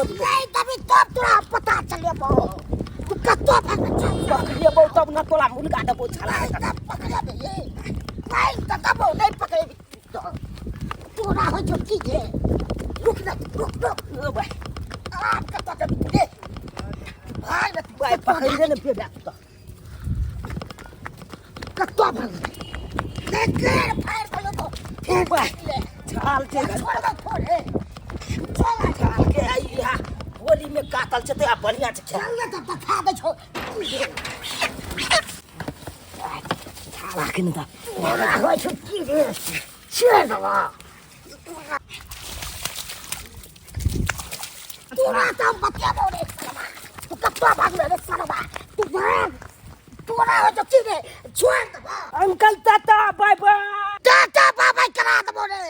नहीं तभी तब तोरा पता चले बो तू कत्तो पकड़े बो तब ना तोला मुर्गा दबो छला तब पकड़े बे नहीं त दबो नहीं पकड़े तो तोरा हो जो की है रुक ओ भाई आ कत्तो तब दे भाई मत भाई पकड़ ले पे बैठ तो कत्तो भाग देख फायर कर तो ठीक भाई चाल के छोड़ चाल के आई या होली में कातल चते आ बढ़िया से खेल ले तब खा दे छो छाला के न ओरा होय छुट्टी रे छे दवा तोरा तम बतिया बोले तू कत्तो भाग ले सरवा तू भाग तोरा हो छुट्टी रे छोड़ दवा अंकल ताता बाय बाय ताता बाय बाय करा दबो रे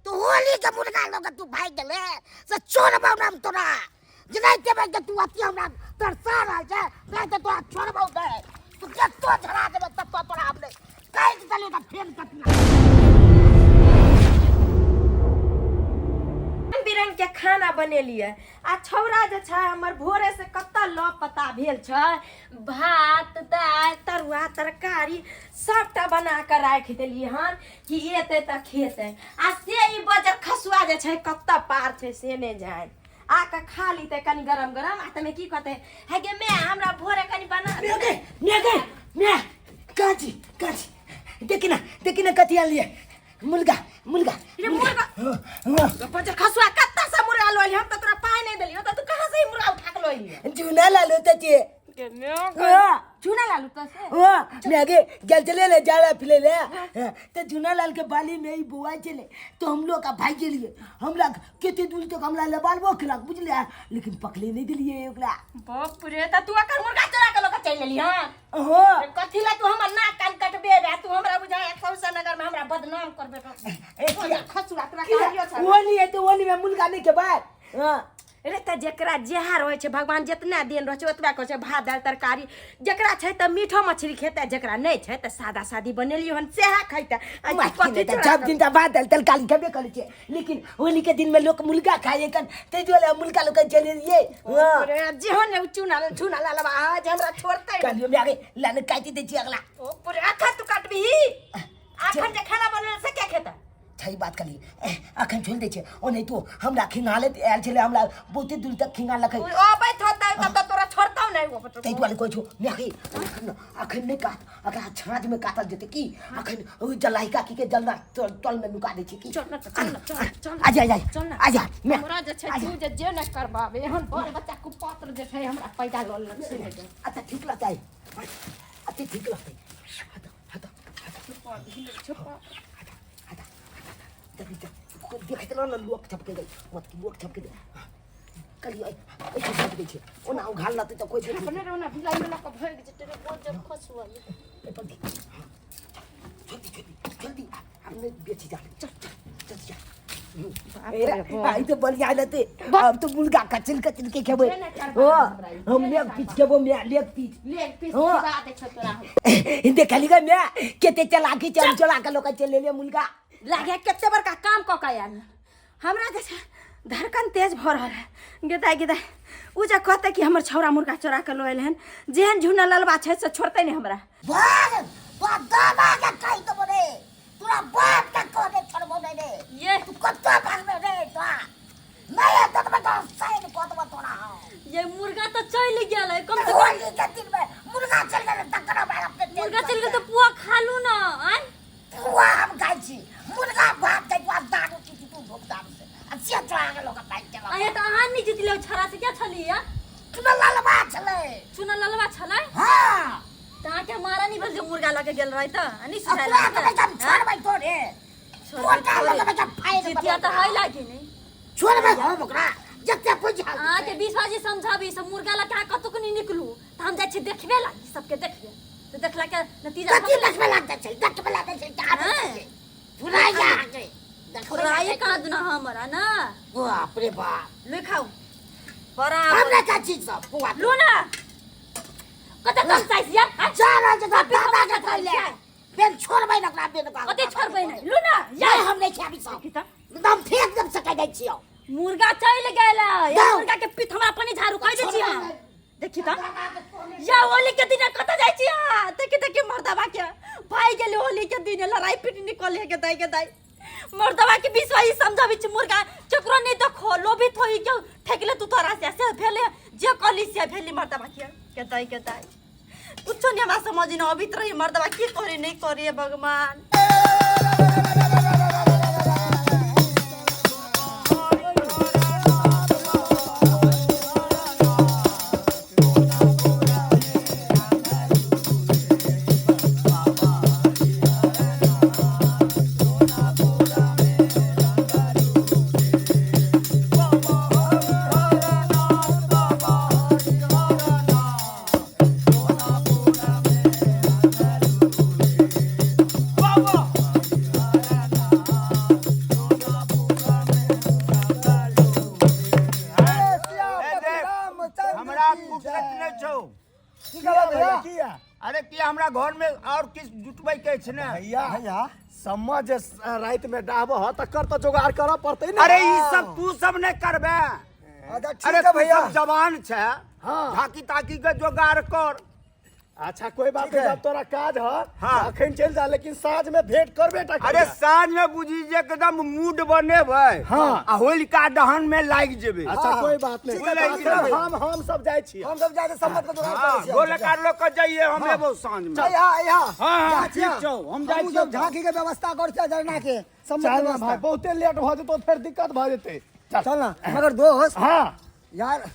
तू होली के मुर्गा लोग तू भाग गेले से छोड़ बाऊ नाम तोरा जनाई के भाग तू अति हमरा तरसा रहा है नहीं तो तोरा छोड़ बाऊ दे तू कत्तो झड़ा दे तब तो तोरा हमने काहे के चले त फेल कतना बिरंग के खाना बनेलिए आ छौरा जे छै हमर भोरे से कत्ता ल पता भेल छै भात दाल तरुआ तरकारी सबटा बना के राख देलिए हन कि एते त खेते आ से ई बजर खसुआ जे छै कत्ता पार छै से ने जाय आके खा लीते कनी गरम गरम आ तमे की कहते है गे मैं हमरा भोरे कनी बना ने काची देखिना कथिया लिए मुर्गा रे मुर्गा बजर खसुआ कत्ता से मुर्गा लोली हम त तोरा पाई नहीं देली त तू कहां से मुर्गा उठा के लोली जूना लालो तचे चूना लालू तो से मैं आगे गल चले ले जाला फिले ले तो जूना लाल के बाली में ही बुआ चले तो हम लोग का भाई के लिए हमरा केते दूर तक हमला लबाल वो खिला बुझले लेकिन पकले नहीं दिलिए ओकरा बाप रे त तू अकर मुर्गा चोरा के लोग चल लेली हां हो कथि ला तू हमर नाक कान कटबे बे तू हमरा बुझाय सौसा नगर में हमरा बदनाम करबे ए खसुआ तोरा कहियो छ ओली है तो ओली में मुर्गा नहीं के बाद हां रे त जेकरा जेहा रहै छै भगवान जितना दिन रहै छै ओतबा कहै छै भात दाल तरकारी जेकरा छै त मीठो मछली खेतै जेकरा नै छै त सादा सादी बनेलियो हन सेहा खैतै कथि जब दिन भात दाल तरकारी खेबे करै छै लेकिन होली के दिन में लोग मुर्गा खाए कन ते जोले मुर्गा लोग चले ये रे जेहन ने चूना लालबा आज हमरा छोड़तै कलियो में आगे लाने काटी दे छी अगला ओ पूरे आखा तू काटबी आखन जे खाना बनल से के खेतै सही बात कली अखन छोड़ दे छे ओ नहीं तो हमरा खिंगाले आयल छले हमरा बहुते दूर तक खिंगा लखै ओ बैठ होता तब त तोरा छोड़तौ नै वो तै वाले कोइ छो नहीं अखन नहीं काट अगर छाज में काटल जते की अखन ओ जलाई का की के जलना तल में नुका दे छी की चल आजा मैं हमरा जे छै तू जे न करबाबे एहन बाल बच्चा कुपात्र जे छै हमरा पैदा लल से अच्छा ठीक लगता है अच्छा ठीक लगता है छुपा देखे तो ना लोग छपके गई मत की लोग छपके दे कल ऐसे छप दे छे ओना उघाल लाते तो कोई छे अपने रोना भिलाई में लक भर जे तेरे बहुत जब खसुआ ए पर जल्दी हमने बेची जा चल आई तो बढ़िया लेते अब तो मुर्गा कचल के खेबे ओ हम लेग पीछ खेबो मैं लेग पीछ खिला दे छ तोरा देखली ग मैं केते चला के चला के लोग चले ले मुर्गा लागे केते बड़का काम क के आयल हमरा जे धड़कन तेज भ रहल है गेदा उ जे कहते कि हमर छौरा मुर्गा चोरा के लोयल हन जेहन झुना ललबा छै से छोड़तै नै हमरा बाप दादा के कहि तो बोले तोरा बाप के कह दे छोड़बो नै रे ये तू कत्तो भागबे रे तो नहीं तो बता साइड को तो तोरा ये मुर्गा तो चल गेल है कम से होली के दिन में मुर्गा चल गेल तकरा बार अपने मुर्गा चल गेल तो पुआ खा लू ना आन पुआ हम खाइ छी मुर्गा भात के बाद दारू की तू भोगदार से अच्छा चला के लोग पाइ चला आये त अहाँ नि जितले छरा से क्या छली या चुना ललबा छले चुना ललवा छलै हां ता के मारा नि भेल जे मुर्गा लगे गेल रही त अनि सुझाय अपना के छोड़बै तोरे छोटा लगे के फाइल जितिया त है लागी नै छोड़बै हम ओकरा जत्ते बुझा आ के 20 बाजी समझाबी सब मुर्गा ला का कतुक नि निकलू त हम जाय छी देखबे लागी सबके देखिए तो देखला के नतीजा कथि देखबे लागते छै देखबे लागते छै का पुराई जा आगे पुराई का दुना हमरा ना बाप रे बाप लिखाऊ बड़ा हमरा का चीज सब पुआ लू ना कत कम साइज या चार जगह दादा के खले बेन छोड़बै न ओकरा बेन का कते छोड़बै नै लू ना या हम नै खाबी सब एकदम फेंक दम सकै दै छियो मुर्गा चल गेल या जाओ। मुर्गा के पीठ हमरा पानी झाड़ू कह दे छिया देखी त या होली के दिन कत जाय छिया देखी देखी मर्दवा के भाई गेल होली के दिन लड़ाई पीट निकल के दाई मर्दवा के विश्वास समझाबी छ मुर्गा चक्रो नहीं तो खोलो भी थोई के ठेकले तू तोरा से भेले जे कली से भेली मर्दवा के दाई कुछ नहीं हमरा समझ न अभी तरह मर्दवा की करे नहीं करे भगवान अरे किया हमरा घर में और किस जुटबै के छै ने भैया समझ रात में डाहब ह त कर त जोगाड़ कर पड़ते न अरे ई सब तू सब नहीं करबे अरे ठीक है भैया सब जवान छै हाँ। झाकी ताकी के जोगाड़ कर अच्छा कोई बात ठीक नहीं है। जब तोरा काज ह हाँ। अखन चल जा लेकिन साँझ में भेंट करबे टा अरे साँझ में बुझी जे एकदम मूड बनेबै हाँ। आ होलिका दहन में लाग जेबे अच्छा हाँ। कोई बात नहीं ठीक है, ठीक है। हम सब जाय छी हम सब जाके सम्मत के दुकान हां पर होलिका लोग के जाइए हम एबो साँझ में यहाँ हाँ, हाँ, जा, ठीक छौ, हम जाइ हमहूँ छियौ सब झांकी के व्यवस्था कर छै जरना के सम्मत चल के ना व्यवस्था। भाई बहुते लेट भ जेतो फिर दिक्कत भ जेते चल ना मगर दोस्त हां यार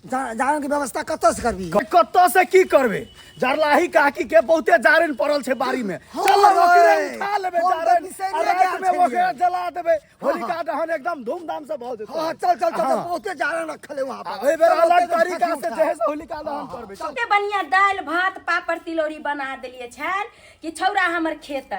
जान की व्यवस्था कतौ से करबी कत्तो से की करबे जरलाही काकी के बहुते जारन पड़ल छै बाड़ी में हाँ, चल हाँ, ओकरे उठा लेबे फोन पर जारन विषय और लेके रात में आयल ओकरे छलियै। जला देबे होलिका दहन एकदम धूमधाम से भ जेते हाँ चल चल चल हाँ। बहुते जारन रखले वहां पर एहि बेर चल, अलग ओते से तरीका झांकी से उठा। जैसे होलिका दहन करबे चल। कते बढ़िया दाल भात पापड़ तिलौरी बना देलिए छन कि छौरा हमर खेत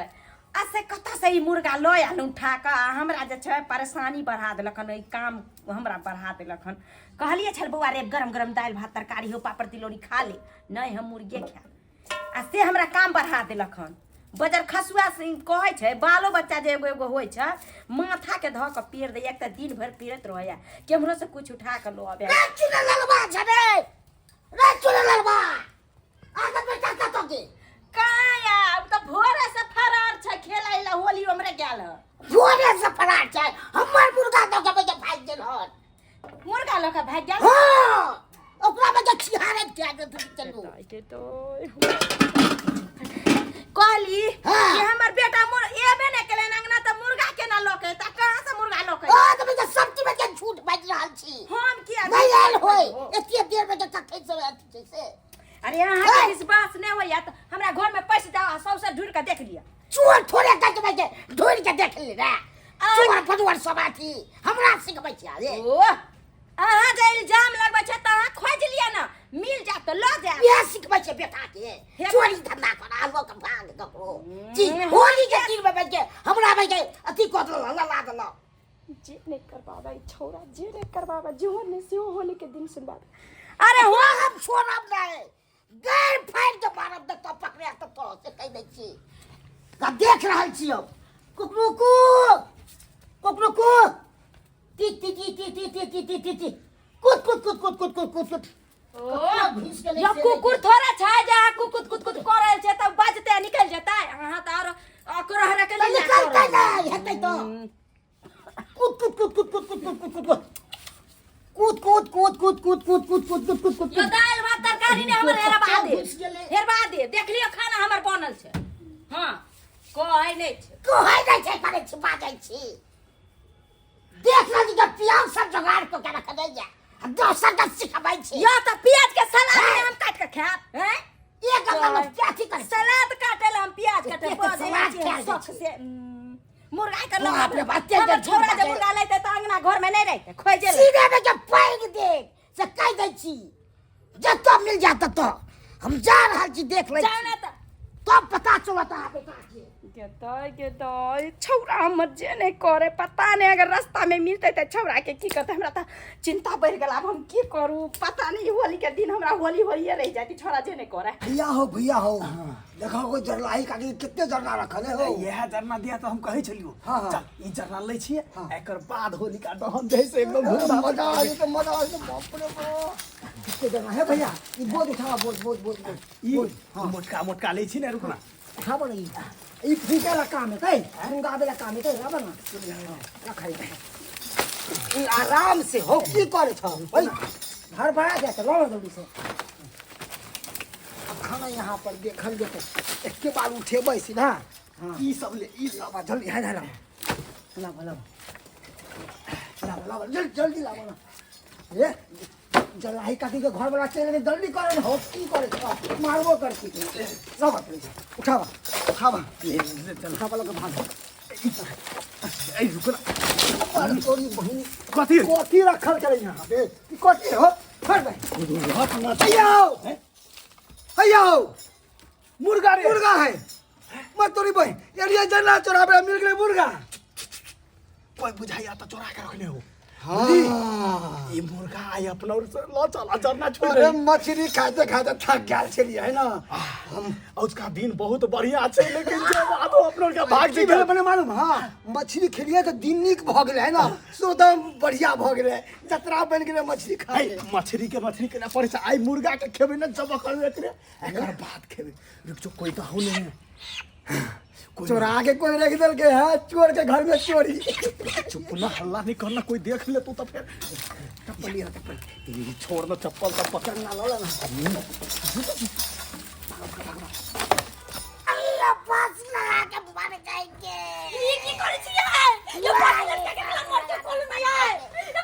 आ से कत से ई मुर्गा लय आल उठा का हमरा जे छै परेशानी बढ़ा देलखन ई काम हमरा बढ़ा देलखन कहलिए छल बौआ रे गरम गरम दाल भात तरकारी हो पापड़ तिलौरी खा ले नहीं हम मुर्गे खा आ से हमरा काम बढ़ा देलखन बजर खसुआ से कहै छै बालो बच्चा जे एगो एगो होइ छै माथा के ध के पेड़ दे एक त दिन भर पीरत रहया केमरो से कुछ उठा के लो आबे रे चुने ललबा छने रे चुने ललबा आगे बेटा कतो के काया अब तो भोरे से फरार छ खेलै ला होली हमरे गेल जोरे से फरार छै हमर मुर्गा दो के बजे भाग गेल हन मुर्गा लोग भाग गेल हां ओकरा में जे खिहारे के दे तू चलू के तो कहली हाँ। कि हमर बेटा मोर एबे ने केले अंगना त मुर्गा के ना लोके त कहां से मुर्गा लोके आ तो बजे सब्जी में के झूठ बाज रहल छी हम किया नहीं आयल होय एते देर में के कथे से अरे यहाँ के विश्वास नहीं होया त हमरा घर में पैसे जाओ सबसे ढूंढ के देख लिया चोर थोड़े के बजे ढूंढ के देख ले रे चोर फटुआर सब आथी हमरा सिखबै छी रे ओ अहाँ जे इल्जाम लगबै छै त अहाँ खोज लिया ना मिल जा त ल जा ये सिखबै छी बेटा के चोरी धंधा कर आगो के भाग ककरो जी होली के दिन में बजे हमरा बजे अति कोदल ला दल जे नहीं करबाबा ई छोरा जे नहीं करबाबा जो ने से होली के दिन सुनबा अरे वो हम छोड़ब नहीं गैर फाड़ के मारब त तो पकड़े तो से कह दै छी का देख रहल छी अब कुकरुकु कुकरुकु टी टी टी टी टी टी टी टी टी टी कुत कुत कुत कुत कुत कुत कुत कुत या कुकुर थोड़ा छा जा कुकुत कुत कुत करे छै त बजते निकल जेतै अहाँ त और अकरह रे के लिए निकलते नहीं हेतै तो कुत कुत कुत कुत कुत कुत कुत कुत कुत कुत कुत कुत कुत कुत कुत कुत कुत कुत यो दाल भात तरकारी ने हमर हेरबा दे देख लियो खाना हमर बनल छै हां कहै नै छै कहै नहीं छै करे छी बाजै छी देख रही के प्याज सब जुगाड़ को के रख दे जा दोसर का सिखबै छी या त प्याज के सलाद में हम काट के खाब हैं एक गल्ला क्या थी कर सलाद काटे ले हम प्याज काटे एक सलाद क्या शौक छै? से मुर्गा के लो बाप रे बाप, हमर तेज छोरा तेज जे मुर्गा लेते त अंगना घर में नहीं रहते खोजे ले सीधे में के पैग दे से कह दे छी जतो मिल जाता तो हम जा रहल छी देख ले जाओ ना त तब पता चलता है बेटा के के दाई छौरा हमर जे नहीं करे पता नहीं अगर रास्ता में मिलते तो छौरा के की करते हमरा तो चिंता बढ़ गेल अब हम की करू पता नहीं होली के दिन हमरा होली होइए रह जाती छौरा जे नहीं करे भैया हो देखो कोई जरलाई का कितने जरना रखल है हो यह जरना दिया तो हम कहे छलियो हाँ। चल ई जरना लै छिए एकर बाद होलिका दहन जैसे एकदम मजा आ तो बाप रे बाप कितने जरना है भैया ये बोझ उठा बोझ ई मोटका मोटका लै छी ने रुकना उठा बन ये फूके ला काम है तै मुंगा बेला काम है तै रबा ना रखाई ये आराम से हो की करे छ भाई घर बड़ा जा तो लो जल्दी से अब खाना यहाँ पर देखल जेतै एक के बार उठेबै सीधा हां ई सब ले ई सब अब जल्दी है ला जल्दी ला ये जलाई काटी के घर वाला चले जल्दी करे हो की करे छ मारबो करती सब उठावा उठा वाला के भाग ए रुकना अरे तोरी बहिनी कथी रखल चले यहाँ बे ई कथी हो फड़ भाई हाथ मत अयो मुर्गा रे मुर्गा है मत तोरी बहिन एरिया जना चोराबे मिल गेलै मुर्गा कोई बुझाइया तो चोरा के रखले हो हाँ ये मुर्गा आई अपना और से लो चला जरना छोड़ अरे मछली खाते खाते थक गया छलिए है ना हम उसका दिन बहुत बढ़िया छै लेकिन जब आदो अपना के भाग की भेल बने मालूम हां मछली खेलिए तो दिन नीक भ गेलै है ना सोदम बढ़िया भ गेलै जतरा बन गेलै मछली खाए मछली के ना पड़े आई मुर्गा के खेबे ना जब करबे करे एकर बाद खेबे रुक जो कोई तो हो नहीं चोरा के कोई रख दल के है चोर के घर में चोरी चुप ना हल्ला नहीं करना कोई देख ले तो फिर चप्पल छोड़ दो चप्पल तो पकड़ना ला ना अल्लाह पास लगा के मार जाएंगे ये की करे छी यार ये पागल लड़का के गला मोड़ के खोल ना यार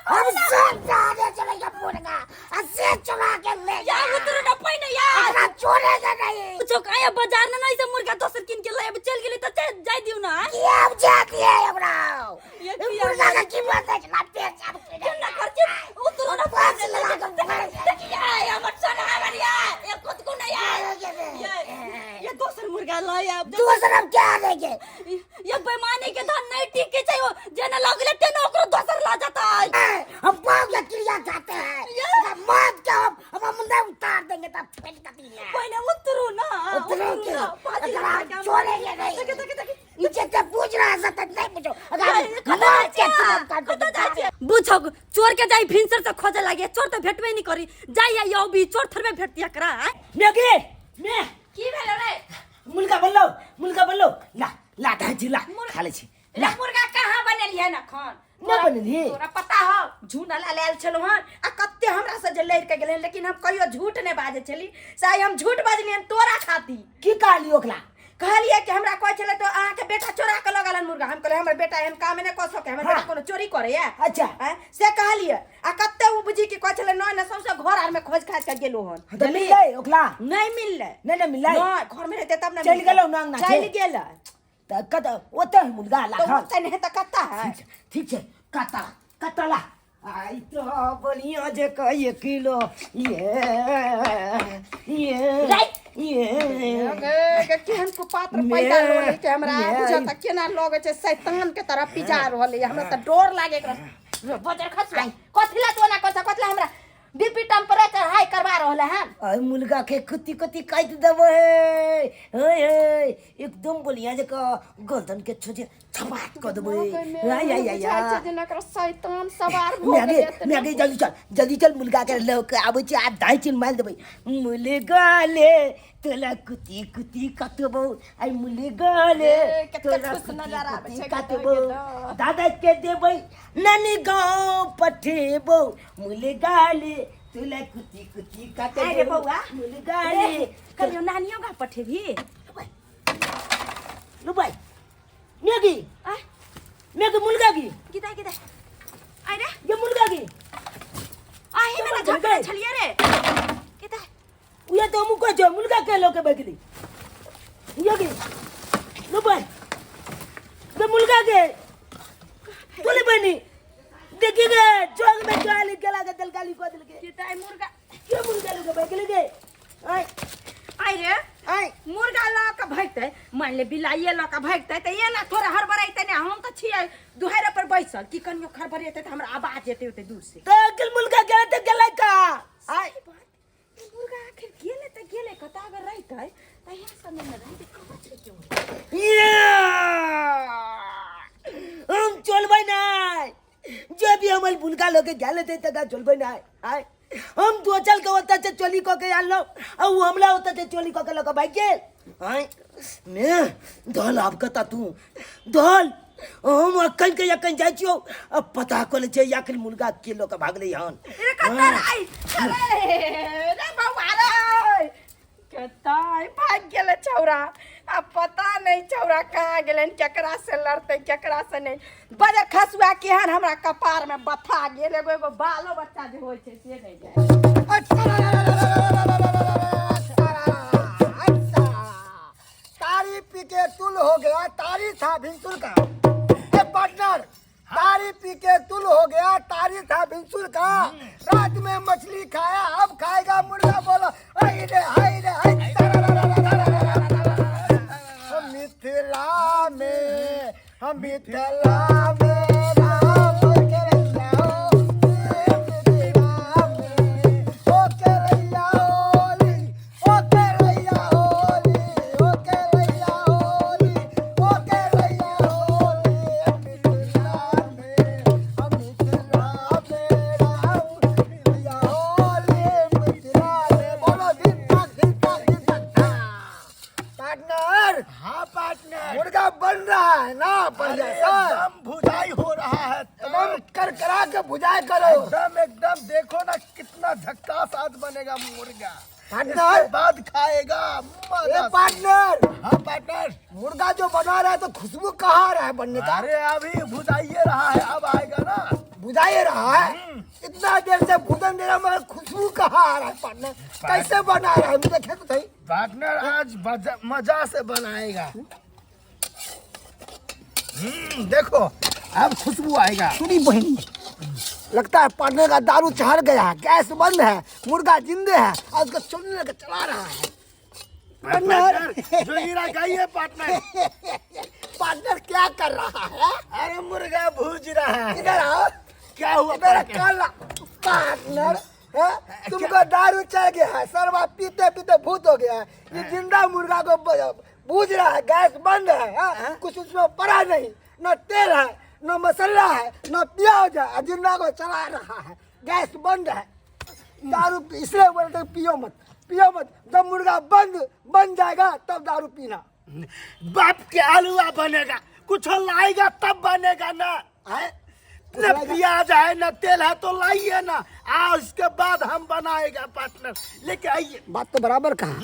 हम सब जाने चलेगा मुर्गा ऐसे चुरा के ले यार उतर ना पहिने यार अगला चोरेगा नहीं जो काया बाजार ना नहीं से मुर्गा दोसर किन के ले अब चल गेली त जाय दिउ ना क्या अब जाती है हमरा ये मुर्गा का कीमत है ना पेट चाप के ना कर के उतर ना पास लगा के यार हमर सोना हमर यार ये खुद को नहीं यार ये दोसर मुर्गा लाय अब दूसरा हम क्या देंगे ये बेईमानी के धन नहीं ठीक के चाहिए जेना लगले तेन ओकरो दोसर ला जाता है हम पाव या चिड़िया खाते हैं मौत क्या हम मुंडा उतार देंगे तब पेट काटी है पहिने उतरू ना उतरो के अगर छोड़ेंगे नहीं नीचे से पूछ रहा है सतत नहीं पूछो अगर मौत के काट दे बुझो चोर के जाई भिनसर से खोजे लागे चोर तो भेटबे नहीं करी जाई या भी चोर थरबे भेटतिया करा नेगे ने की भेल रे मुर्गा बल्लो ला धाजी ला खा ले छी ला मुर्गा कहाँ बनेलिए न खान ना बनेली तोरा पता हो झूना ला लेल छलो हन आ कत्ते हमरा से जे लड़ के गेले लेकिन हम कहियो झूठ नहीं बाजे छली साई हम झूठ बाजलियन तोरा खाती की कहली ओकला कहलिए कि हमरा कोइ चले तो अहाँ के बेटा चोरा के लगलन मुर्गा हम कहले हमर बेटा एहन काम नहीं क सके हमर बेटा कोनो चोरी करे या अच्छा से कहलिए आ कत्ते उ बुझी कि कोइ चले न सबसे घर आर में खोज खाज के गेलो हन तो मिल गई ओकला नहीं मिलले नहीं मिल गई नहीं घर में रहते तब ना चल गेलो नांग ना चल गेल त कत ओते मुर्गा ला तो खा ओते नहीं त कत्ता है ठीक छे कतला आई तो बढ़िया जे का 1 किलो ये के केहन को पात्र पैदा लोले के हमरा बुझा त केना लगे छे शैतान के तरह पिजा रहले हमरा त डर लागे एकरा बजर खसलाई कथिला तो ना कथला हमरा बीपी टेम्परेचर हाई करवा रहले हैं आई मुर्गा के कुत्ती काट देबो है ओए एकदम बढ़िया जे का गर्दन के छोजे छपाट कर देबो या शैतान सवार भ गेल मैं जल्दी चल मुर्गा के लोक आबै छी आ दाई चिन मार देबै मुर्गा ले तोला कुत्ती काटबो आई मुर्गा ले तोला खुश नजर आबै छै काटबो दादा के देबै नानी गांव पठेबो मुर्गा ले तोला कुत्ती काटबो अरे बौआ मुर्गा ले कहियो नानियो गा पठेबी लो भाई मेगी मुर्गा की किदा अरे ये मुर्गा की आही मेरा झगड़ा छलिए रे किदा उया तो मुको जो मुर्गा के लोके बगली ये की लो भाई ये मुर्गा के बोले बनी देखिए जोग में गाली गला के दल गाली को दिल के किदा मुर्गा ये मुर्गा लोके बगली के आई रे आय मुर्गा ला के भागते मान ले बिलाइए ला के भागते त ये ना थोड़ा हड़बड़ाइते ने हम त छिए दुहारे पर बैसल की कनियो खड़बड़ाइते त हमरा आवाज जेते होते दूर से तो अकल मुर्गा गेले त गेले का आय मुर्गा आखिर गेले त गेले कता अगर रहते त यहाँ समय में रहते कहां छे क्यों हम चलबै नहीं जो भी हमारे मुर्गा लोग गेले थे तदा चलबै नहीं आय हम तो चल के होता से चोली को के आलो और वो हमला होता से चोली को के लगा भाई के आय ने धल आप कता तू धल हम अक्कल के यकन जाई छियो अब पता कोले छे याकल मुर्गा के लोग भागले हन ए कता आई रे बाबा रे कता भाग गेले छौरा अब पता नहीं छौरा कहाँ गेलन केकरा से लड़ते केकरा से नहीं बजे खसुआ केहन हमरा कपार में बथा गेल एगो बालो बच्चा जे होय छै से नहीं जाय तारी पी के तुल हो गया तारी था भिंसुल का पार्टनर तारी पी के तुल हो गया तारी था भिंसुल का रात में मछली खाया अब खाएगा मुर्गा बोला हाय रे हाय रे हाय हम मिथिला में राम के रैया ओ के रैया होली ओ के रैया होली ओ के रैया होली ओ के रैया होली हम मिथिला में राम रैया होली मिथिला में बोलो दिन तक पार्टनर हाँ पार्टनर मुर्गा बन रहा है ना बढ़िया एकदम भुजाई हो रहा है एकदम करकरा के भुजाई करो एकदम देखो ना कितना झक्कास आज बनेगा मुर्गा पार्टनर बाद खाएगा पार्टनर हाँ पार्टनर मुर्गा जो बना रहा है तो खुशबू कहाँ आ रहा है बनने का अरे अभी भुजाइए रहा है अब आएगा ना भुजाइए रहा है इतना देर से भुजन दे रहा मगर खुशबू कहाँ आ रहा है पार्टनर कैसे बना रहा है मुझे देखे तो सही पार्टनर आज मजा से बनाएगा देखो अब खुशबू आएगा सुनी बहन लगता है पार्टनर का दारू चढ़ गया है गैस बंद है मुर्गा जिंदे है आज उसको चुनने लेकर चला रहा है पार्टनर जो हीरा गाइए पार्टनर पार्टनर क्या कर रहा है अरे मुर्गा भूज रहा है इधर आओ क्या हुआ पार्टनर तुमको दारू चढ़ गया है सरवा पीते पीते भूत हो गया है ये जिंदा मुर्गा को भूज रहा है गैस बंद है कुछ उसमें पड़ा नहीं न तेल है न मसाला है न प्याज है जिंदा को चला रहा है गैस बंद है दारू इसलिए बोलते पियो मत जब मुर्गा बन जाएगा तब दारू पीना बाप के आलूआ बनेगा कुछ लाएगा तब बनेगा ना है न प्याज है न तेल है तो लाइए ना उसके बाद हम बनाएगा पार्टनर लेके आइए बात तो बराबर कहा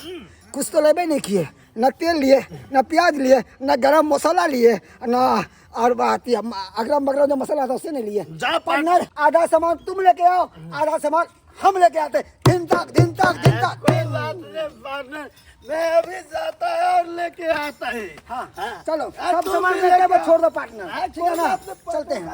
कुछ तो लेबे नहीं किए न तेल लिए न प्याज लिए न गरम मसाला लिए न और बात अगरम बगरम जो मसाला था उससे नहीं लिए पार्टनर आधा सामान तुम लेके आओ आधा सामान हम लेके आते दिन तक कोई बात नहीं पार्टनर मैं अभी जाता है और लेके आता है हाँ चलो सब सामान लेके वो छोड़ दो पार्टनर ठीक है ना चलते हैं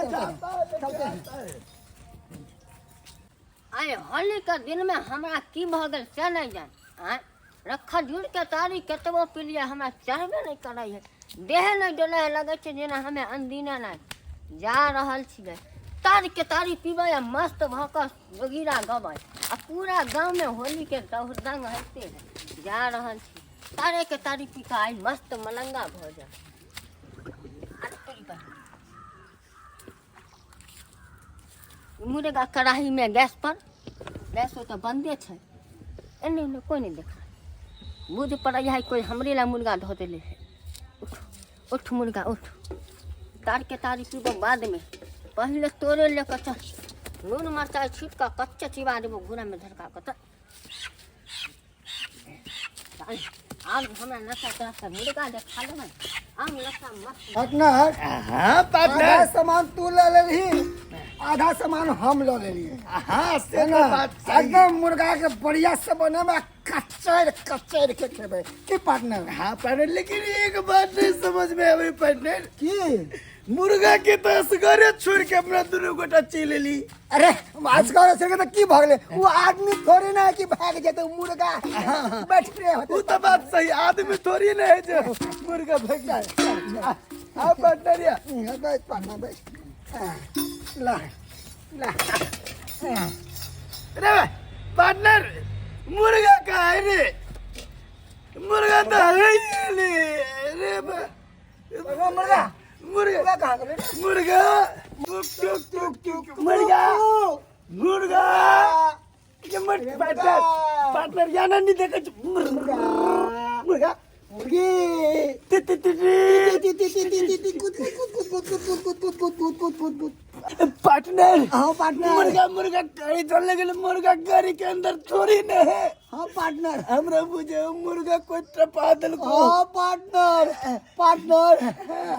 आए होली के दिन में हमरा की भ गेल से नहीं जान आए रखा जुड़ के तारी कतबो पीलिए हमरा चढ़बे नहीं करे है देह नहीं डोले है लगे छै जेना हमें अनदिना नहीं जा रहल छियै तारी के तारी पीबे या मस्त भक जोगीरा गबे आ पूरा गांव में होली के दौड़दंग होते है जा रहल छी तारे के तारी पी के आई मस्त मलंगा भ जा मुर्गा कढ़ाई में गैस तो बंदे छै एने कोई नहीं देखा बुझ पड़ा है कोई हमरे ला मुर्गा धो देले है उठ मुर्गा उठ तार के तारी पीबो बाद में पहले तोरे लेकर चल नून मरचाई छीट का कच्चा चिबा देबो घूरा में धरका के आम हमरा नशा तरह मुर्गा दे खा लेबै आम नशा मस्त पार्टनर हाँ पार्टनर सामान तू ले ली आधा सामान हम ले लिए हाँ से एकदम मुर्गा के बढ़िया से बने में कच्चर के खेबे की पार्टनर हाँ पार्टनर लेकिन एक बात नहीं समझ में आवे पार्टनर की मुर्गा के तो असगरे छोड़ के अपना दोनों गोटा चले ली। अरे असगर से तो की भागले वो आदमी थोड़ी ना है कि भाग जाते मुर्गा बैठ रहे वो होते तो बात सही, आदमी थोड़ी ना है जो मुर्गा भाग जाए। आप पार्टनर या बैठ पाना बैठ ला ला अरे पार्टनर मुर्गा का है रे, मुर्गा तो है ही नहीं। अरे मुर्गा मुर्गा कहाँ गए मुर्गा मुर्गा मुर्गा ये मत पार्टनर पार्टनर जाना नहीं देखा मुर्गा मुर्गा मुर्गी पार्टनर हाँ पार्टनर मुर्गा मुर्गा गाड़ी चलने के लिए मुर्गा गाड़ी के अंदर थोड़ी न है। हाँ पार्टनर हमरा बुझे मुर्गा कोई टपादल को। हाँ पार्टनर पार्टनर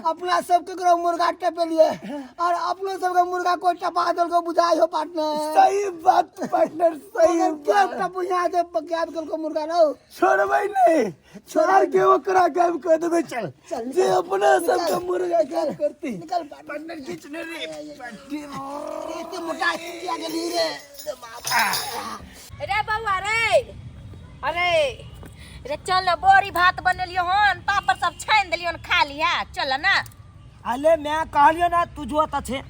अपना सबके करो मुर्गा टपे लिए और अपने सबके मुर्गा को टपादल को बुझाई हो पार्टनर। सही बात पार्टनर सही क्या बात। टपू यहाँ से पकाब कर को मुर्गा रहो छोड़बै नहीं, छोड़ के ओकरा गायब कर देबै। चल जे अपना सबका मुर्गा गायब करती निकल पार्टनर खींचने रे इतने मोटा किया गली रे रे बउआ रे, अरे रे चल ना, बोरी भात बनेलियो हन, पापड़ सब छान देलियो हन, खा लिया चल ना। अले मैं कहलियो ना तू जो अच्छे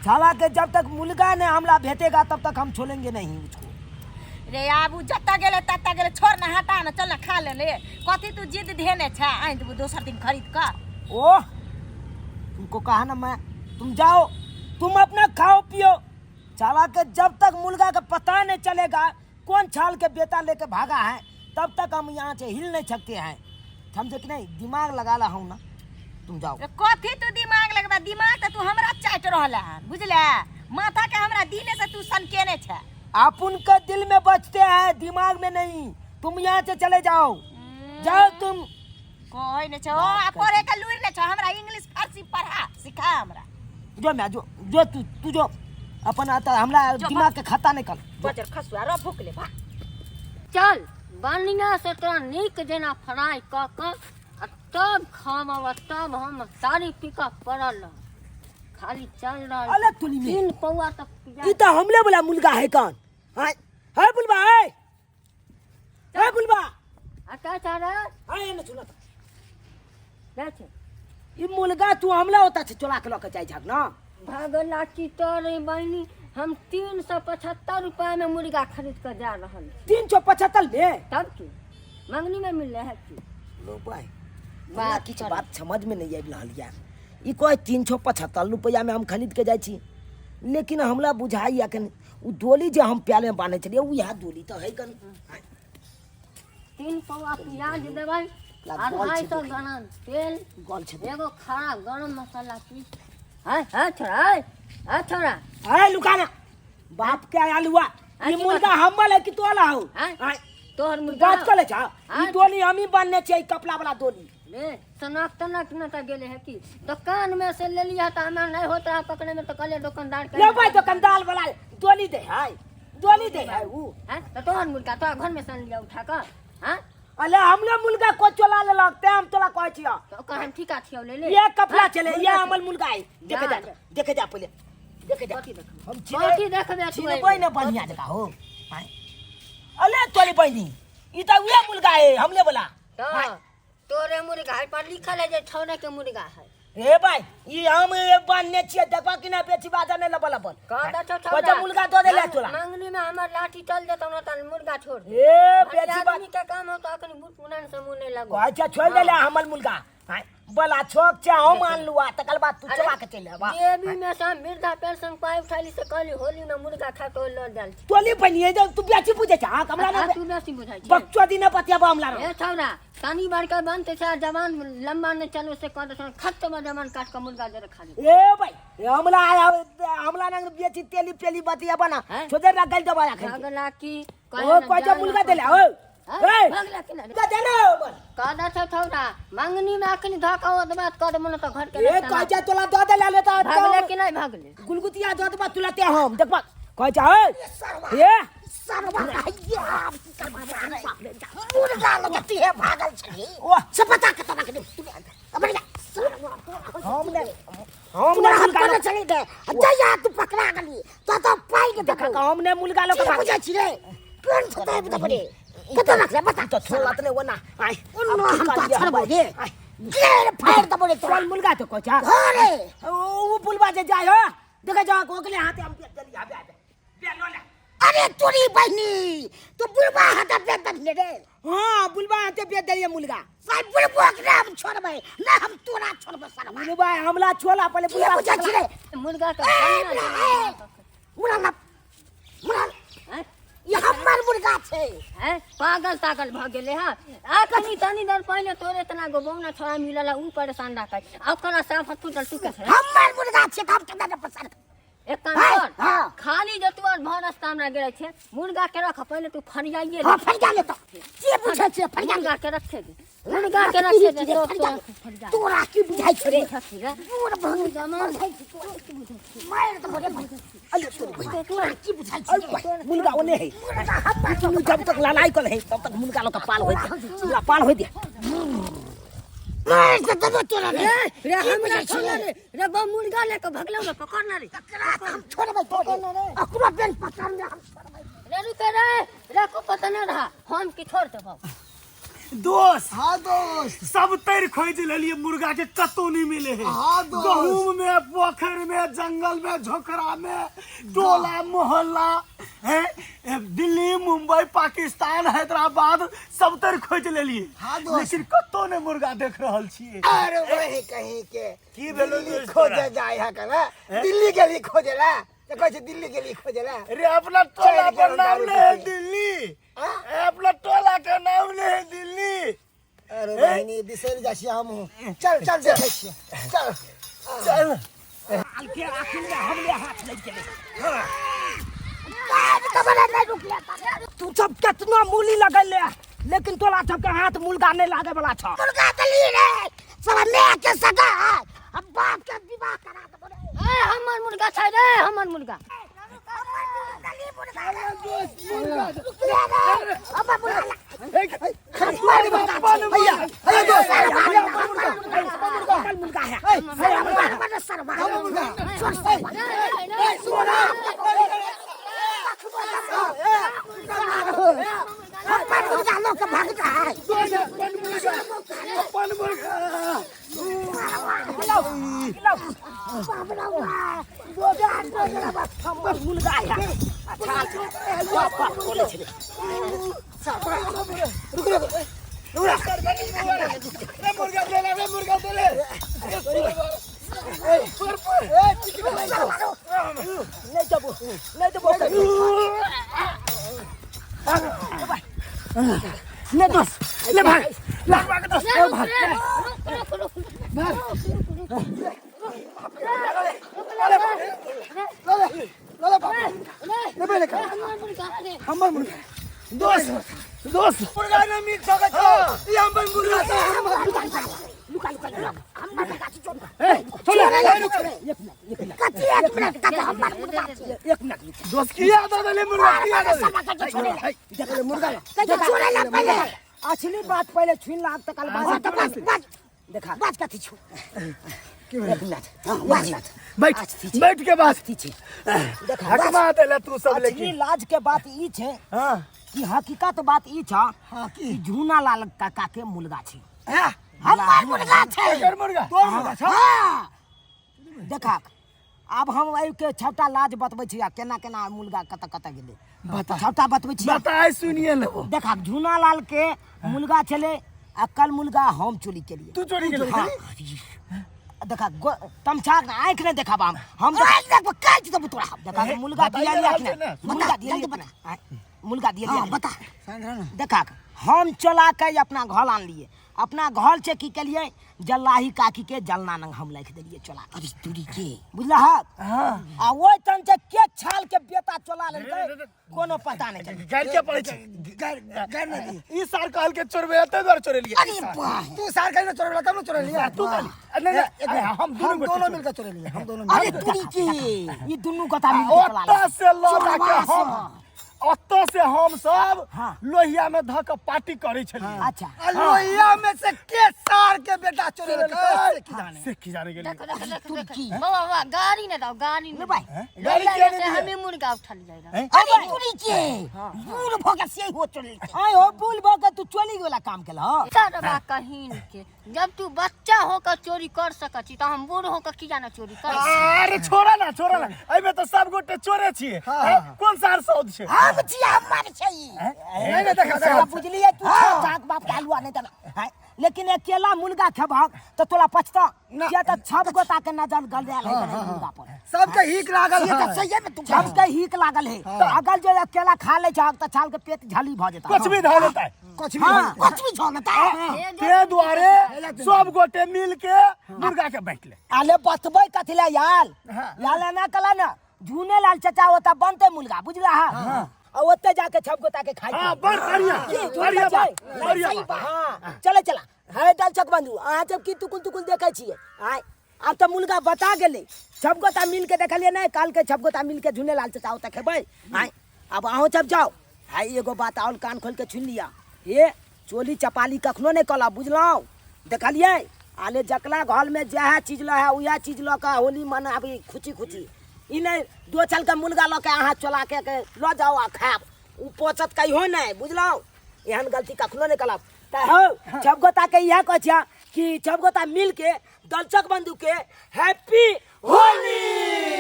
साला के जब तक मुर्गा ने हमला भेटेगा तब तक हम छोड़ेंगे नहीं उसको। रे आबू जत्ता गेले तत्ता गेले, छोड़ ना, हटा ना, चल ना खा ले ले। कथी तू जिद धेने छ, आई देबू दोसर दिन खरीद कर। ओ तुमको कहा ना मैं, तुम जाओ तुम अपना खाओ पियो। साला के जब तक मुर्गा का पता नहीं चलेगा कौन छाल के बेटा लेके भागा है तब तक हम यहाँ से हिल नहीं सकते हैं, समझे कि नहीं। दिमाग लगा ला हूँ ना, तुम जाओ। रे कथी तू दिमाग लगबा, दिमाग त तू हमरा चाट रहला हन, बुझले, माथा के हमरा दिने से तू सनकेने छ। अपन के दिल में बचते हैं, दिमाग में नहीं। तुम यहाँ से चले जाओ, जाओ तुम। कोई न छ, आ पढ़े का लूर न छ, हमरा इंग्लिश फारसी पढ़ा सिखा हमरा। जो मैं जो तू जो अपन आता हमला दिमाग के खाता नहीं कर। बजर खसुआ रो भूख ले भा। चल बढ़िया से तोरा नीक जेना फ्राई क क आ तब खाम तब हम सारी पिका पड़ल रह। खाली चल रहा अले तुली में 3 पौआ तक ये तो हमले बोला मुर्गा है कौन है बुलबा है बुलबा अच्छा चारा है ना सुना क्या छे ये मुर्गा तू हमला होता है चला के लके जाए झाग ना भागला चितर बहनी। हम 375 रुपया में मुर्गा खरीद कर जा रहा 375 में तब की मंगनी में मिल रहा है की लो भाई बात किछ कर। बात समझ में नहीं आबि रहल या ई कोई 375 रुपया में हम खरीद के जाय छी, लेकिन हमरा बुझाई अखन उ डोली जे हम प्याले में बांधे छलिए उ यह डोली तो है कन 3 पौआ प्याज देबै, 250 ग्राम तेल, गल छै एगो खड़ा गरम मसाला पीस। है छोरा है छोरा है लुकाना बाप के आलुआ ये की मुर्गा हमल है कि तोला हो हैं? तोहर मुर्गा बात कर ले जा ई डोली हम ही बांधने चाहिए कपड़ा वाला डोली। ले सनक तनक न त गेले है की दुकान में से ले लिया त हमरा नहीं होता पकड़े में, तो कहले दुकानदार ले भाई दुकानदार वाला डोली दे है उ हैं तो तोहर मुर्गा तो घर में सन लिया उठा कर हैं अले हमले मुर्गा को चला ले लगते हम तोला कहै छिया तो ओकर हम ठीका छियौ ले ले। ये कपड़ा चले ये हमल मुर्गा है देखे जा पहले देखे जा बाकी देख हम बाकी देखबे छीने कोई ना बढ़िया जगह हो हैं? अले तोली बहनी ई त उहे मुर्गा है हमले बोला तो तोरे मुर्गा पर लिखल है जे छौरे के मुर्गा है। ए भाई ई हम बांधने छिए देखबा कि ना बेची बाजा नहीं लबल अपन कहता छ कोई तो मुर्गा दो दे ले तोला मंगनी में हमर लाठी चल जतौ न त मुर्गा छोड़ दे। ए बेची बात आदमी के काम हो तो अखनी बुट पुनान से मुंह नहीं लगो। अच्छा छोड़ दे ले हमल मुर्गा हैं? बोला छोक छे हम मान लुआ तकल बात तू चला के चले बा जेबी में से वृद्धा पेंशन पाई उठाली से कहली होली में मुर्गा खा के लड़ डाल छी। तोली बहनी है तू बेची पूछे छा कमला ना तू बेसी बुझाई छी बच्चो दिन पतिया बामला ए छौरा तनी बार के बनते छ जवान लंबा न चलो से कह दे खत्म जवान काट के मुर्गा दे खा ले। ए भाई हमला हमला ना बेची तेली पेली बतिया बना हैं? छोदे रगल दबा रखे अगला की ओ कोई मुर्गा दे ले ओ ए भगला के ना का दे ले कहदा छ छौरा मंगनी में अखनी धका हो बात कर मन तो घर के ए कहजा तोला दो दे ले लेता भागले कि नहीं भागले गुलगुतिया दो दबा तुलते हम देखबा कहजा ए सरवा हैया मुर्गा लगती है भागल छली ओ सपता के तना के अब हमने मुर्गा लो चली दे जया तू पकड़ा गली तो पाई के देखा हमने मुर्गा लो का बुझा छी रे कौन छता बता पड़े कत रख बता तो छोड़ तने वना आई हम तो छड़बो रे गेर फाड़ त बड़े तो मुर्गा तो कोचा अरे वो बुलवा जे जाय हो देखे जा कोकले हाथे हम जल्दी आ बे लो ले अरे तोरी बहनी तो बुलवा हाथे पे तक ले रे हां बुलवा हाथे पे दे मुर्गा साई बुलवा के हम छोड़बे ना हम तोरा छोड़बे सारा बुलवा हमला छोला पहले बुलवा बुझा छी रे मुर्गा का मुर्गा ये हमर मुर्गा छे हैं पागल तागल भ गेले हां आ कनी तनी देर पहले तोरे तना गो बौना छोरा मिलला उ परेशान राखै ओकरा साफ तू टू के हमर मुर्गा छे हम केना पसंद एक काम कर खाली जतुआर भरस्ता हमरा गेलै छे मुर्गा के रख पहले तू फरियाइए हां फरिया ले तो के बुझै छे फरिया मुर्गा के रखे दे मुर्गा के रखे दे तो फरिया तोरा की बुझाइ छे रे रे पूरा भंग जमान मार तो बड़े अरे तोरा की बुझाइ छे मुर्गा ओने है तू जब तक लड़ाई कर है तब तक मुर्गा लो का पाल होय पूरा पाल होय दे मार तो तब तोरा रे हमरा छोड़ रे बा मुर्गा लेके भगलौ ना पकड़ना रे हम छोड़बे पकड़ना रे अकरा बेन पकड़ना हम छोड़बे रे रुके रे को पता ना रहा हम की छोड़ देबो दोस्त हाँ दोस्त सब तैर खोज लेलिए मुर्गा के कतो नहीं मिले है हाँ दोस्त। गहूम में पोखर में जंगल में झोकरा में टोला मोहल्ला है दिल्ली मुंबई पाकिस्तान हैदराबाद सब तैर खोज लेलिए हाँ दोस्त। लेकिन कतो ने मुर्गा देख रहल छिए अरे वही कहीं के की भेलो दिल्ली दोस्त खोजे तोरा? जाए है कना दिल्ली के लिए खोजेला तो कहै दिल्ली के लिए खोजेला रे अपना टोला चल पर के नाम दारू ले है पी। दिल्ली हाँ? अपना टोला के नाम ले है दिल्ली अरे बहनी बिसर जासी हम चल चल देखे छियै चल चल के आखिर में हमले हाथ लग गेले तबरे नहीं रुकले तू सब कितना मूली लगल ले लेकिन तोला सब के हाथ मुर्गा नहीं लागे वाला छ मुर्गा दली रे सब मैं के सगा अब बाप के विवाह करा दे ए हमर मुर्गा छै रे हमर मुर्गा ले दोस्त ले भाग ले भाग दोस्त ले भाग हमर मुर्गा दोस्त दोस्त मुर्गा ने मीट सके छ ये हम मुर्गा छ लुका लुका हम मत काची छोड़ चल एक मिनट का हम एक मिनट दोस्त की याद आ गले मुर्गा की याद आ देख ले मुर्गा छोड़े ना पहले असली बात पहले छीन लाग त कल बात देखा बात कथी छु एक मिनट बैठ के बात देखा हकमा देला तू सब असली लेकिन लाज के बात ई छे हां कि हकीकत बात ई छ कि झूना लाल काका के मुर्गा छी हमर मुर्गा छै एकर मुर्गा तोर मुर्गा छ हाँ। देखा अब हम आई के छटा लाज बतबै छी आ केना केना मुर्गा कत कत गेलै बता छटा बतबै छी बताए सुनिए लो देखा झूना लाल के मुर्गा छले आ कल मुर्गा हम चोरी केलिए तू चोरी के हाँ। देखा तमछा आंख ने देखा हम देख काट दब तोरा देखा मुर्गा दिया लिया कि मुर्गा दिया लिया मुर्गा दिया लिया बता देखा हम चला के अपना घर आन लिए अपना घर से की केलिए जल्लाही काकी के जलना नंग हम लिख देलिए चला अरे दूरी के बुझला हां आ वो तन से के छाल के बेटा चला लेलकै कोनो पता नहीं चल गाड़ के पड़े छ गाड़ न दी ई सार कहल के चोरबे त द्वार चोरे लिए अरे वाह तू सार कहले चोरला तब न चोर लिया तू कहली हम दोनों मिलकर चोर लिए हम दोनों अरे दूरी के ये दोनों कथा मिल के चला ओटा से लौटा के हम ओतो से हम सब हाँ। लोहिया में धक पार्टी करे छलिए। अच्छा लोहिया में से के सार के बेटा चोरी से की जाने के लिए देखो देखो देखो देखो बाबा बाबा गाड़ी न दो गाड़ी न भाई, गाड़ी गाड़ी के से लिए हमें मुर्गा उठा ले जाएगा अरे चोरी के मूल भोग से हो चोरी आय हो बुल भोग तू चोरी वाला काम केला हो सरबा कहीं के जब तू बच्चा होकर चोरी कर सकती तो हम बूढ़ होकर किया ना चोरी कर अरे छोड़ा ना एमे तो सब गोटे चोरे छिए। कौन सार सौद छे? हम जिया हमार छै नहीं नहीं देखा बुझलिए तू जाक बाप के हलवा नहीं तना लेकिन अकेला मुर्गा खेबक तो तोला पछता किया त छब गोता के नजर गल जाए मुर्गा पर सबके हिक लागल ये तो सही में तू सबके हिक लागल है अगर जो अकेला खा ले छक त छाल के पेट झली भ जेता कुछ भी धा लेता है। कुछ भी हां कुछ भी छोड़ता है के द्वारे सब गोटे मिल के मुर्गा के बैठ ले। आले बतबै कथिला याल याल ना कला ना झूने लाल चचा होता बनते मुर्गा बुझला हां और ओते जाके छब गोता के खाई हां बढ़िया बढ़िया बात। हां चले चला है दल चक बंधु आ जब की तुकुल तुकुल देखै छिए आय अब तो मुर्गा बता गेले छब गोता मिल के देखलिए नहीं काल के छब गोता मिल के झूने लाल चचा होता खेबै आय अब आहो जब जाओ हाय एगो बात और कान खोल के सुन लिया ये चोली चपाली कखनो नहीं कला बुझलौ देखलिए आले जकला घर में जह चीज ल है उया चीज ल का होली मनाबी खुची खुची ई नहीं दो चल के मुर्गा ल के अहाँ चला के ल जाओ आ खाब उ पोचत कहियो नहीं बुझलौ एहन गलती कखनो नहीं कलब त हो छबगोता के यह कहिया कि छबगोता मिल के दलचक बंधु के हैप्पी होली।